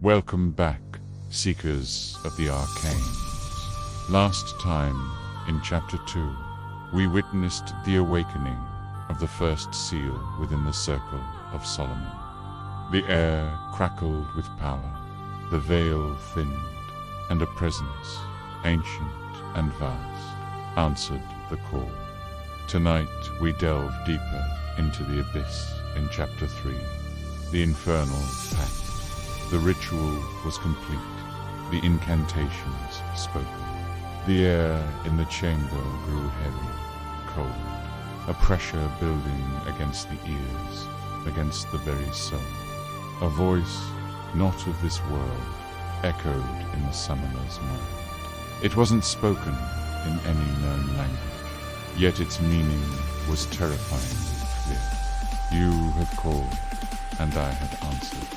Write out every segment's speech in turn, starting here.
Welcome back, seekers of the arcanes. Last time, in Chapter 2, we witnessed the awakening of the first seal within the circle of Solomon. The air crackled with power, the veil thinned, and a presence, ancient and vast, answered the call. Tonight we delve deeper into the abyss in Chapter 3, the Infernal Pact. The ritual was complete, the incantations spoken. The air in the chamber grew heavy, cold, a pressure building against the ears, against the very soul. A voice, not of this world, echoed in the summoner's mind. It wasn't spoken in any known language, yet its meaning was terrifyingly clear. You have called, and I have answered.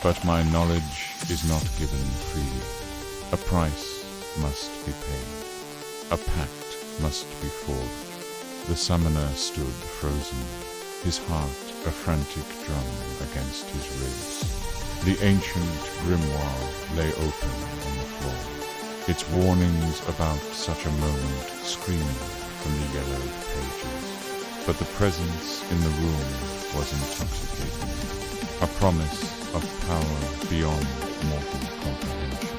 But my knowledge is not given freely. A price must be paid. A pact must be forged. The summoner stood frozen, his heart a frantic drum against his ribs. The ancient grimoire lay open on the floor, its warnings about such a moment screaming from the yellowed pages. But the presence in the room was intoxicating, a promise of power beyond mortal comprehension.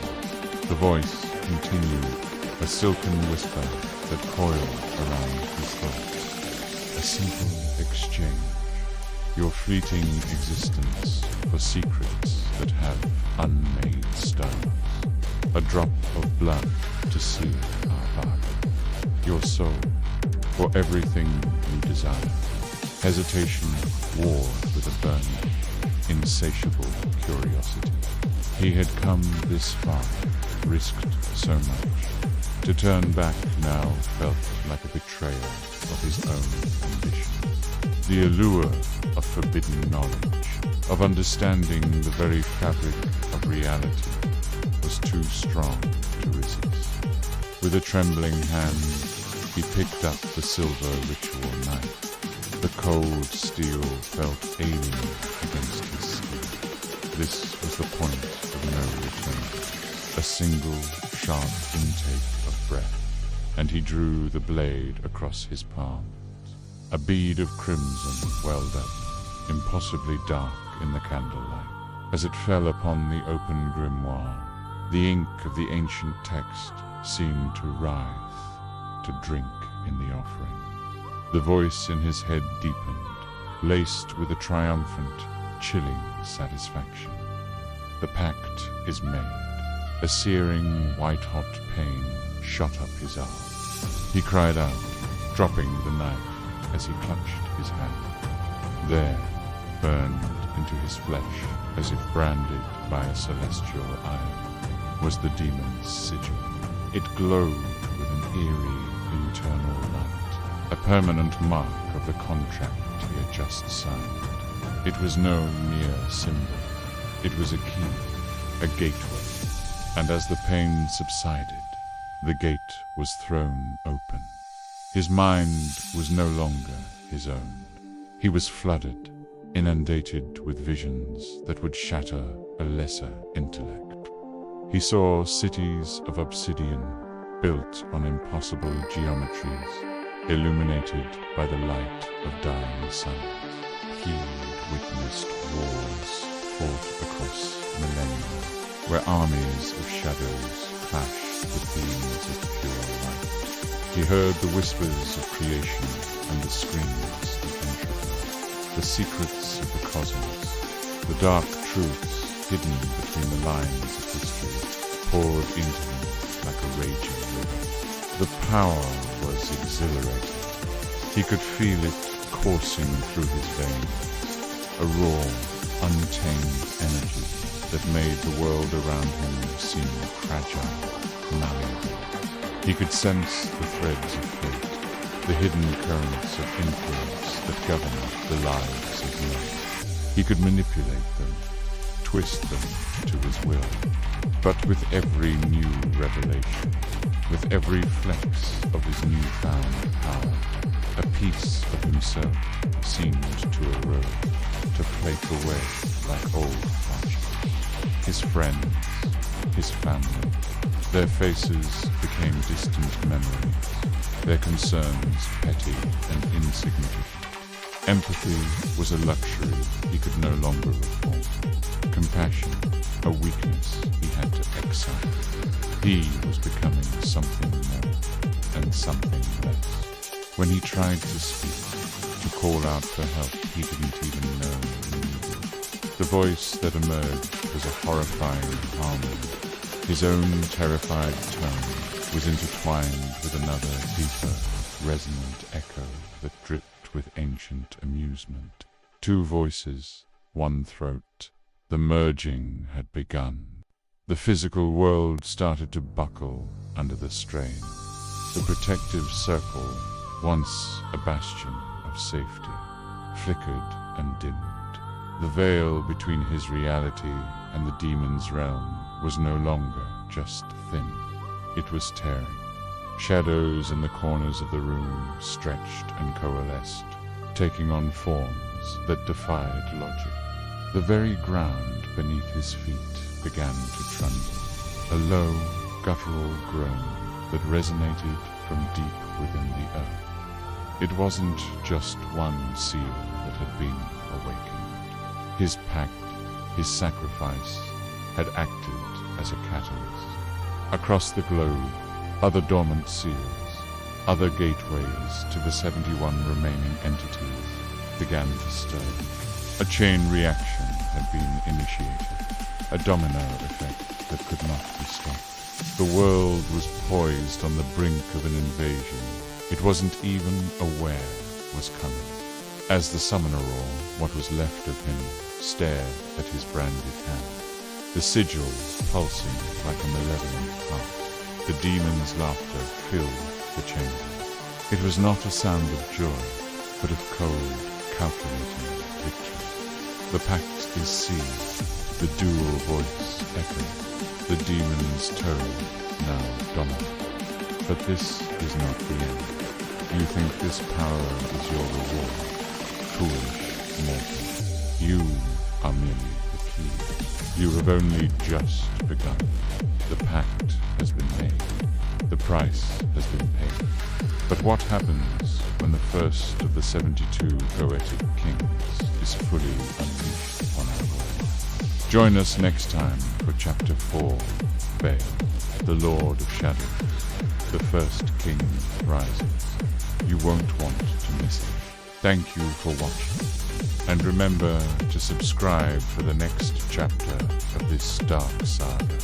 The voice continued, a silken whisper that coiled around his thoughts. A simple exchange, your fleeting existence for secrets that have unmade stars. A drop of blood to seal our bargain. Your soul for everything you desire. Hesitation warred with a burning, insatiable curiosity. He had come this far, risked so much. To turn back now felt like a betrayal of his own ambition. The allure of forbidden knowledge, of understanding the very fabric of reality, was too strong to resist. With a trembling hand, he picked up the silver ritual knife. The cold steel felt alien against his skin. This was the point of no return. A single, sharp intake of breath, and he drew the blade across his palms. A bead of crimson welled up, impossibly dark in the candlelight. As it fell upon the open grimoire, the ink of the ancient text seemed to writhe, to drink in the offering. The voice in his head deepened, laced with a triumphant, chilling satisfaction. The pact is made. A searing, white-hot pain shot up his arm. He cried out, dropping the knife as he clutched his hand. There, burned into his flesh, as if branded by a celestial iron, was the demon's sigil. It glowed with an eerie, internal light, a permanent mark of the contract he had just signed. It was no mere symbol. It was a key, a gateway. And as the pain subsided, the gate was thrown open. His mind was no longer his own. He was flooded, inundated with visions that would shatter a lesser intellect. He saw cities of obsidian, built on impossible geometries, illuminated by the light of dying suns. He witnessed wars fought across millennia, where armies of shadows clashed with beams of pure light. He heard the whispers of creation and the screams of entropy, the secrets of the cosmos, the dark truths hidden between the lines of history poured into him like a raging river. The power was exhilarating. He could feel it coursing through his veins, a raw, untamed energy that made the world around him seem fragile, malleable. He could sense the threads of fate, the hidden currents of influence that governed the lives of men. He could manipulate them, twist them to his will. But with every new revelation, with every flex of his newfound power, a piece of himself seemed to erode, to flake away like old passions. his friends, his family. Their faces became distant memories, their concerns petty and insignificant. Empathy was a luxury he could no longer afford. Compassion, a weakness he had to exile. He was becoming something more and something less. When he tried to speak, to call out for help he didn't even know he needed, the voice that emerged was a horrifying harmony. His own terrified tone was intertwined with another deeper, resonant echo that dripped with ancient amusement. Two voices, one throat. The merging had begun. The physical world started to buckle under the strain. The protective circle, once a bastion of safety, flickered and dimmed. The veil between his reality and the demon's realm was no longer just thin. It was tearing. Shadows in the corners of the room stretched and coalesced, taking on forms that defied logic. The very ground beneath his feet began to tremble, a low, guttural groan that resonated from deep within the earth. It wasn't just one seal that had been awakened. His pact, his sacrifice, had acted as a catalyst. Across the globe, other dormant seals, other gateways to the 71 remaining entities began to stir. A chain reaction had been initiated, a domino effect that could not be stopped. The world was poised on the brink of an invasion it wasn't even aware was coming. As the summoner, or what was left of him, stared at his branded hand, the sigil pulsing like a malevolent heart. The demon's laughter filled the chamber. It was not a sound of joy, but of cold, calculating victory. The pact is sealed, the dual voice echoed, the demon's tone now dominant. But this is not the end. You think this power is your reward? Foolish mortal. You are merely the key. You have only just begun. The pact has been made. The price has been paid. But what happens when the first of the 72 Goetic kings is fully unleashed upon our world? Join us next time for Chapter 4, Baal, the Lord of Shadows. The first king rises. You won't want to miss it. Thank you for watching. And remember to subscribe for the next chapter of this dark saga.